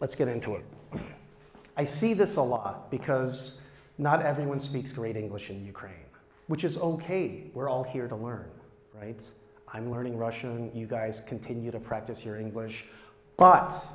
let's get into it. I see this a lot because not everyone speaks great English in Ukraine, which is okay. We're all here to learn, right? I'm learning Russian. You guys continue to practice your English. But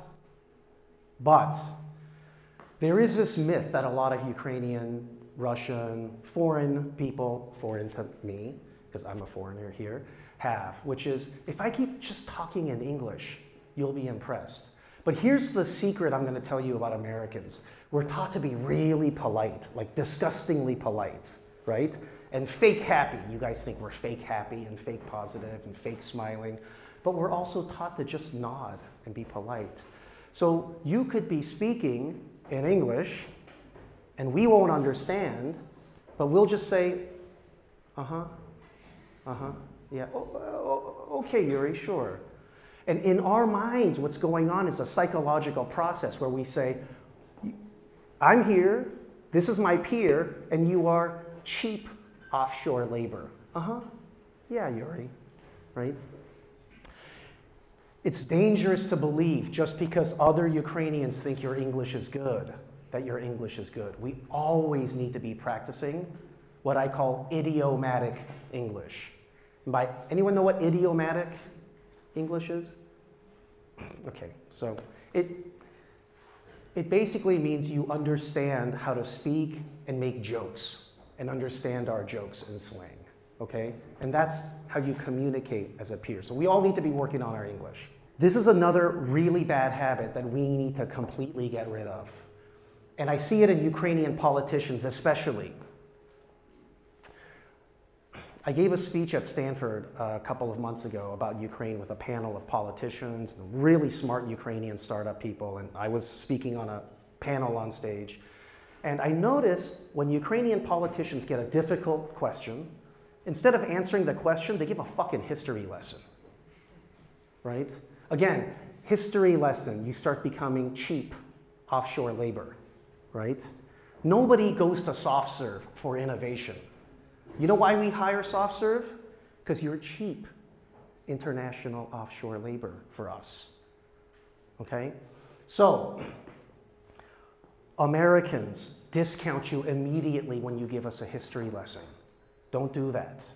there is this myth that a lot of Ukrainian, Russian, foreign people, foreign to me, because I'm a foreigner here, have, which is if I keep just talking in English, you'll be impressed. But here's the secret I'm going to tell you about Americans. We're taught to be really polite, like disgustingly polite, right? And fake happy. You guys think we're fake happy and fake positive and fake smiling, but we're also taught to just nod and be polite. So you could be speaking in English and we won't understand, but we'll just say, yeah, okay, Yuri, sure. And in our minds, what's going on is a psychological process where we say, I'm here, this is my peer, and you are cheap offshore labor. Yeah, Yuri, right? It's dangerous to believe just because other Ukrainians think your English is good, that your English is good. We always need to be practicing what I call idiomatic English. Anyone know what idiomatic English is? Okay, so it basically means you understand how to speak and make jokes and understand our jokes and slang, okay? And that's how you communicate as a peer. So we all need to be working on our English. This is another really bad habit that we need to completely get rid of. And I see it in Ukrainian politicians especially. I gave a speech at Stanford a couple of months ago about Ukraine with a panel of politicians, really smart Ukrainian startup people, and I was speaking on a panel on stage. And I noticed when Ukrainian politicians get a difficult question, instead of answering the question, they give a fucking history lesson, right? Again, history lesson, you start becoming cheap offshore labor, right? Nobody goes to SoftServe for innovation. You know why we hire SoftServe? Because you're cheap international offshore labor for us, okay? So, Americans discount you immediately when you give us a history lesson. Don't do that.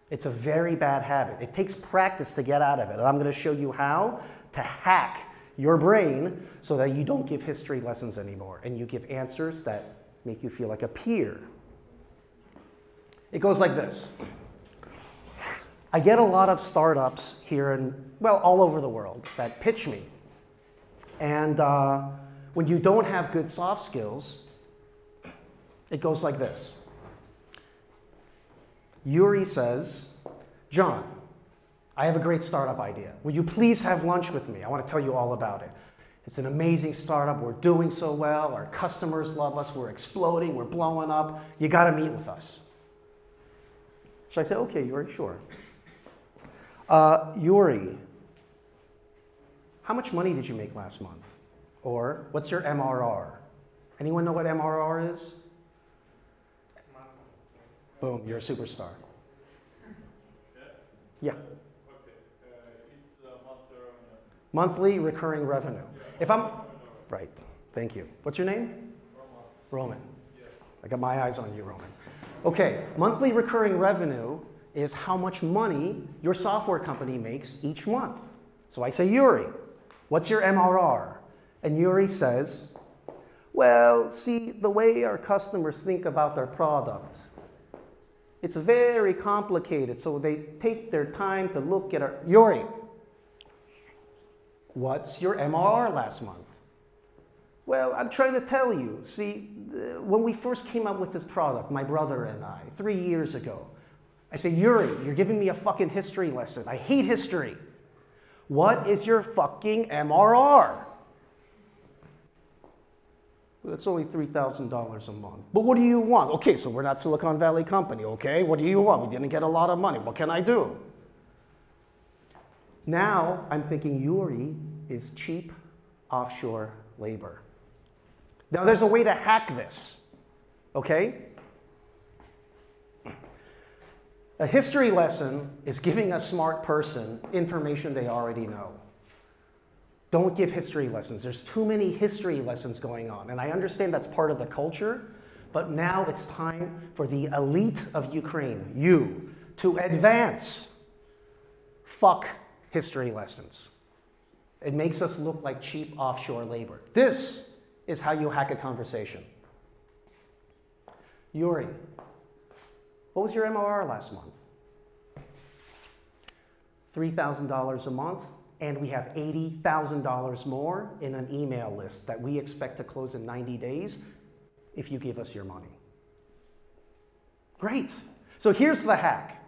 It's a very bad habit. It takes practice to get out of it, and I'm going to show you how to hack your brain so that you don't give history lessons anymore, and you give answers that make you feel like a peer. It goes like this. I get a lot of startups here and, well, all over the world that pitch me. And when you don't have good soft skills, it goes like this. Yuri says, John, I have a great startup idea. Will you please have lunch with me? I want to tell you all about it. It's an amazing startup. We're doing so well. Our customers love us. We're exploding. We're blowing up. You got to meet with us. So I say, okay, Yuri, sure. Yuri, how much money did you make last month? Or what's your MRR? Anyone know what MRR is? Boom, you're a superstar. Yeah. Okay, it's monthly recurring revenue. If I'm, right, thank you. What's your name? Roman. Yeah. I got my eyes on you, Roman. Okay, monthly recurring revenue is how much money your software company makes each month. So I say, Yuri, what's your MRR? And Yuri says, well, see, the way our customers think about their product, it's very complicated, so they take their time to look at our... Yuri, what's your MRR last month? Well, I'm trying to tell you. See, when we first came up with this product, my brother and I, 3 years ago, I say, Yuri, you're giving me a fucking history lesson. I hate history. What is your fucking MRR? Well, it's only $3,000 a month. But what do you want? Okay, so we're not Silicon Valley company, okay? What do you want? We didn't get a lot of money. What can I do? Now, I'm thinking Yuri is cheap offshore labor. Now, there's a way to hack this, okay? A history lesson is giving a smart person information they already know. Don't give history lessons. There's too many history lessons going on. And I understand that's part of the culture, but now it's time for the elite of Ukraine, you, to advance. Fuck history lessons. It makes us look like cheap offshore labor. This is how you hack a conversation. Yuri, what was your MOR last month? $3,000 a month, and we have $80,000 more in an email list that we expect to close in 90 days if you give us your money. Great. So here's the hack.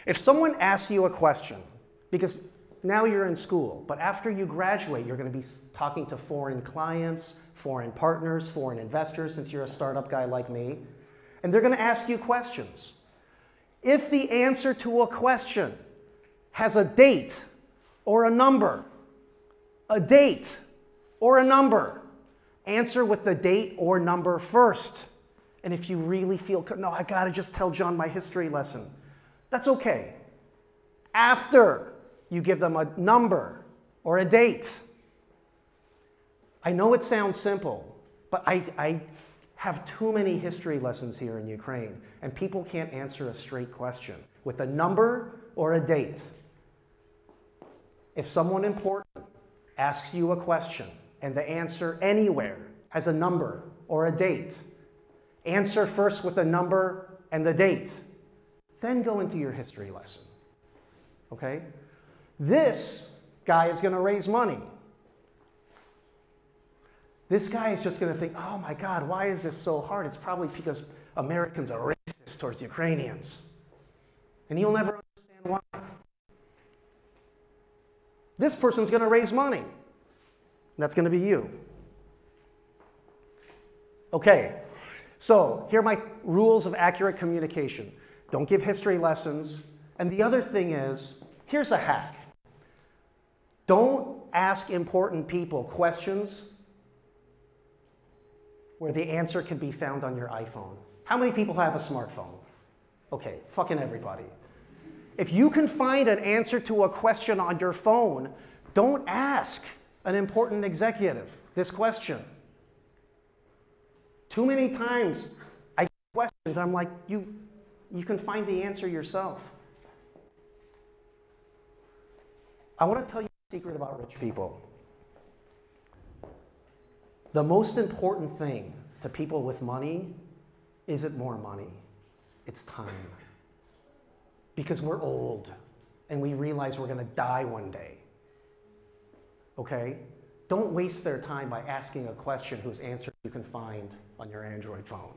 If someone asks you a question, because now you're in school, but after you graduate, you're going to be talking to foreign clients, foreign partners, foreign investors, since you're a startup guy like me, and they're going to ask you questions. If the answer to a question has a date or a number, answer with the date or number first. And if you really feel, no, I gotta just tell John my history lesson, that's okay. After you give them a number or a date. I know it sounds simple, but I have too many history lessons here in Ukraine, and people can't answer a straight question with a number or a date. If someone important asks you a question and the answer anywhere has a number or a date, answer first with the number and the date, then go into your history lesson, okay? This guy is gonna raise money. This guy is just gonna think, oh my God, why is this so hard? It's probably because Americans are racist towards Ukrainians. And he'll never understand why. This person's gonna raise money. That's gonna be you. Okay, so here are my rules of accurate communication. Don't give history lessons. And the other thing is, here's a hack. Don't ask important people questions where the answer can be found on your iPhone. How many people have a smartphone? Okay, fucking everybody. If you can find an answer to a question on your phone, don't ask an important executive this question. Too many times I get questions and I'm like, you can find the answer yourself. I want to tell you a secret about rich people. The most important thing to people with money isn't more money, it's time. Because we're old and we realize we're going to die one day. Okay? Don't waste their time by asking a question whose answer you can find on your Android phone.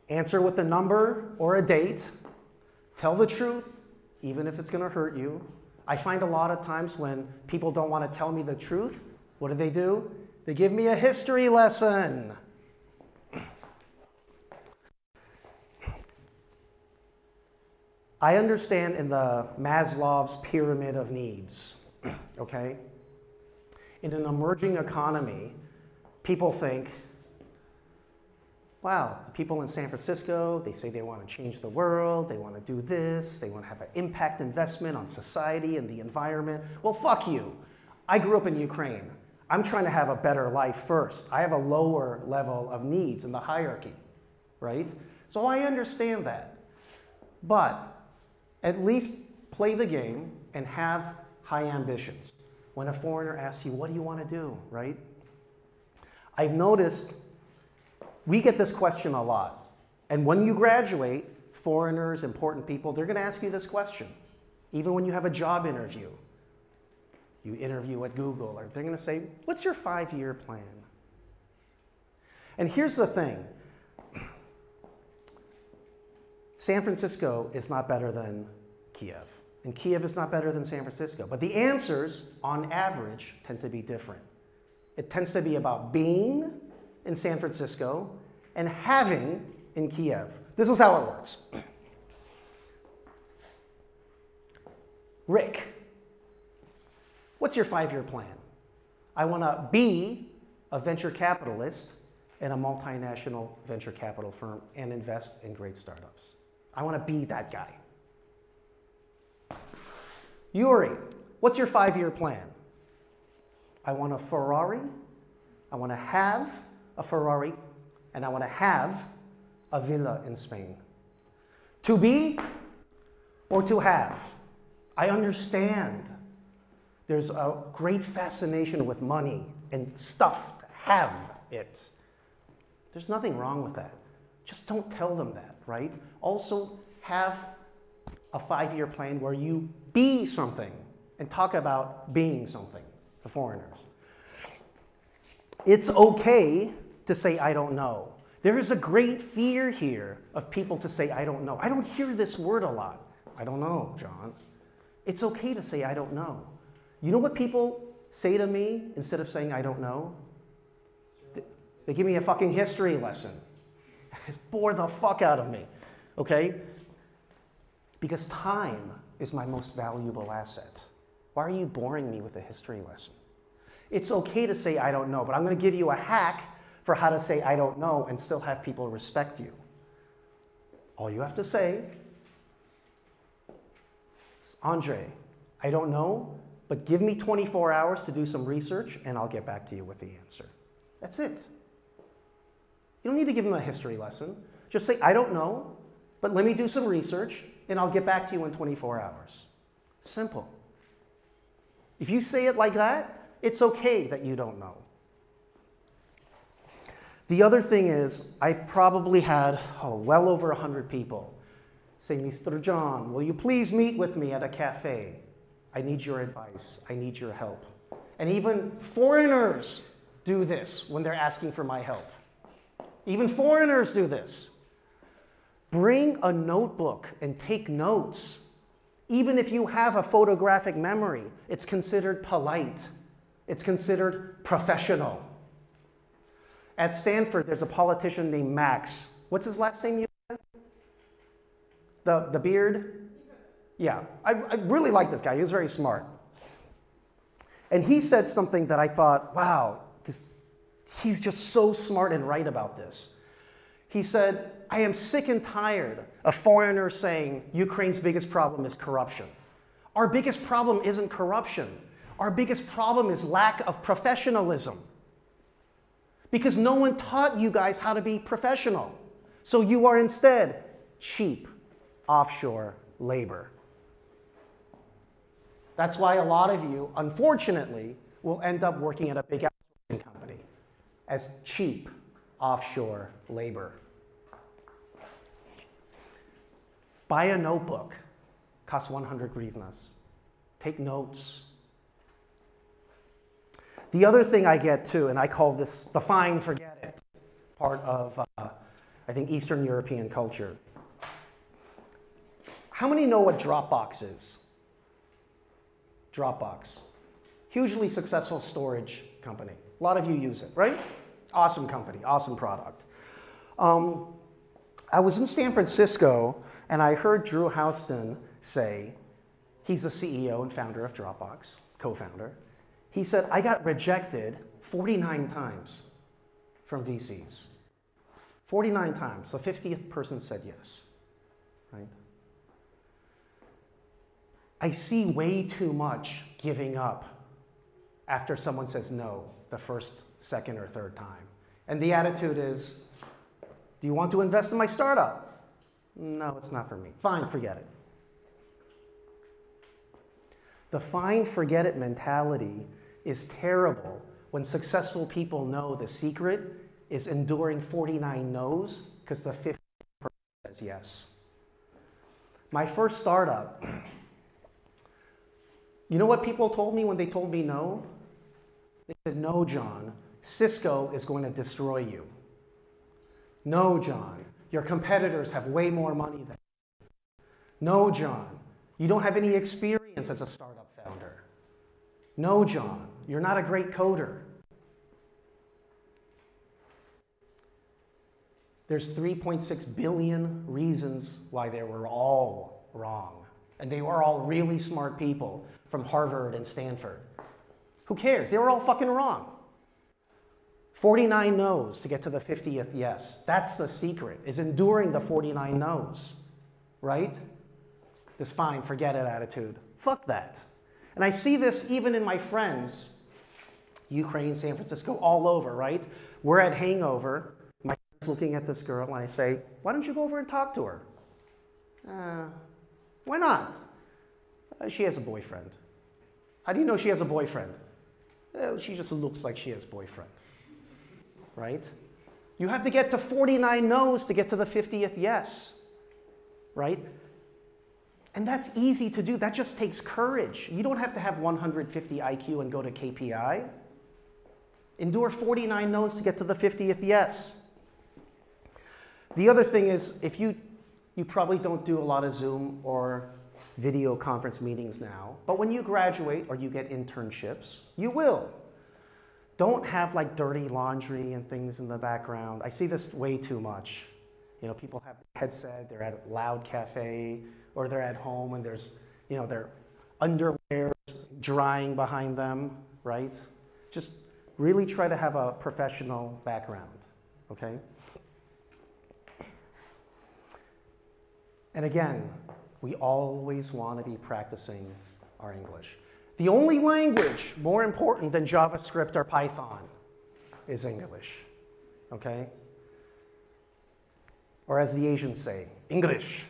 Answer with a number or a date. Tell the truth, even if it's going to hurt you. I find a lot of times when people don't want to tell me the truth, what do? They give me a history lesson. I understand in the Maslow's pyramid of needs, okay? In an emerging economy, people think, wow, the people in San Francisco, they say they want to change the world, they want to do this, they want to have an impact investment on society and the environment. Well, fuck you. I grew up in Ukraine. I'm trying to have a better life first. I have a lower level of needs in the hierarchy, right? So I understand that. But at least play the game and have high ambitions. When a foreigner asks you, what do you want to do, right? I've noticed we get this question a lot. And when you graduate, foreigners, important people, they're going to ask you this question. Even when you have a job interview. You interview at Google, or they're going to say, what's your 5-year plan? And here's the thing. San Francisco is not better than Kiev, and Kiev is not better than San Francisco. But the answers, on average, tend to be different. It tends to be about being in San Francisco and having in Kiev. This is how it works. Rick, what's your 5-year plan? I want to be a venture capitalist in a multinational venture capital firm and invest in great startups. I want to be that guy. Yuri, What's your 5-year plan? I want a Ferrari, I want to have a Ferrari, and I want to have a villa in Spain. To be or to have? I understand there's a great fascination with money and stuff to have it. There's nothing wrong with that. Just don't tell them that, right? Also, have a 5-year plan where you be something and talk about being something to foreigners. It's okay to say, I don't know. There is a great fear here of people to say, I don't know. I don't hear this word a lot. I don't know, John. It's okay to say, I don't know. You know what people say to me instead of saying, I don't know? They give me a fucking history lesson. Bore the fuck out of me, okay? Because time is my most valuable asset. Why are you boring me with a history lesson? It's okay to say, I don't know, but I'm going to give you a hack for how to say, I don't know, and still have people respect you. All you have to say is, Andre, I don't know, but give me 24 hours to do some research, and I'll get back to you with the answer. That's it. You don't need to give them a history lesson. Just say, I don't know, but let me do some research, and I'll get back to you in 24 hours. Simple. If you say it like that, it's okay that you don't know. The other thing is, I've probably had well over 100 people say, Mr. John, will you please meet with me at a cafe? I need your advice. I need your help. And even foreigners do this when they're asking for my help. Even foreigners do this. Bring a notebook and take notes. Even if you have a photographic memory, it's considered polite. It's considered professional. At Stanford, there's a politician named Max. What's his last name? The beard? Yeah, I really like this guy. He was very smart. And he said something that I thought, wow, he's just so smart and right about this. He said, I am sick and tired of foreigners saying Ukraine's biggest problem is corruption. Our biggest problem isn't corruption. Our biggest problem is lack of professionalism. Because no one taught you guys how to be professional. So you are instead cheap offshore labor. That's why a lot of you, unfortunately, will end up working at a big outsourcing company as cheap offshore labor. Buy a notebook. Costs 100 hryvnias. Take notes. The other thing I get too, and I call this the fine forget it part of, I think, Eastern European culture. How many know what Dropbox is? Dropbox. Hugely successful storage company. A lot of you use it, right? Awesome company, awesome product. I was in San Francisco, and I heard Drew Houston say, he's the CEO and founder of Dropbox, co-founder. He said, I got rejected 49 times from VCs. 49 times. The 50th person said yes, right? I see way too much giving up after someone says no the first, second, or third time. And the attitude is, do you want to invest in my startup? No, it's not for me. Fine, forget it. The fine, forget it mentality is terrible when successful people know the secret is enduring 49 no's because the 50th person says yes. My first startup, you know what people told me when they told me no? They said, no, John, Cisco is going to destroy you. No, John, your competitors have way more money than you. No, John, you don't have any experience as a startup founder. No, John, you're not a great coder. There's 3.6 billion reasons why they were all wrong. And they were all really smart people from Harvard and Stanford. Who cares? They were all fucking wrong. 49 no's to get to the 50th yes. That's the secret, is enduring the 49 no's, right? This fine, forget it attitude. Fuck that. And I see this even in my friends, Ukraine, San Francisco, all over, right? We're at hangover. My friend's looking at this girl, and I say, why don't you go over and talk to her? Why not? She has a boyfriend. How do you know she has a boyfriend? She just looks like she has a boyfriend, right? You have to get to 49 no's to get to the 50th yes, right? And that's easy to do. That just takes courage. You don't have to have 150 IQ and go to KPI. Endure 49 no's to get to the 50th yes. The other thing is, if you probably don't do a lot of Zoom or video conference meetings now, but when you graduate or you get internships, you will. Don't have like dirty laundry and things in the background. I see this way too much. You know, people have a headset, they're at a loud cafe, or they're at home and there's, you know, their underwear drying behind them, right? Just really try to have a professional background, okay? And again, we always want to be practicing our English. The only language more important than JavaScript or Python is English, okay? Or as the Asians say, English,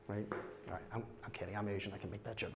right? All right, I'm kidding, I'm Asian, I can make that joke.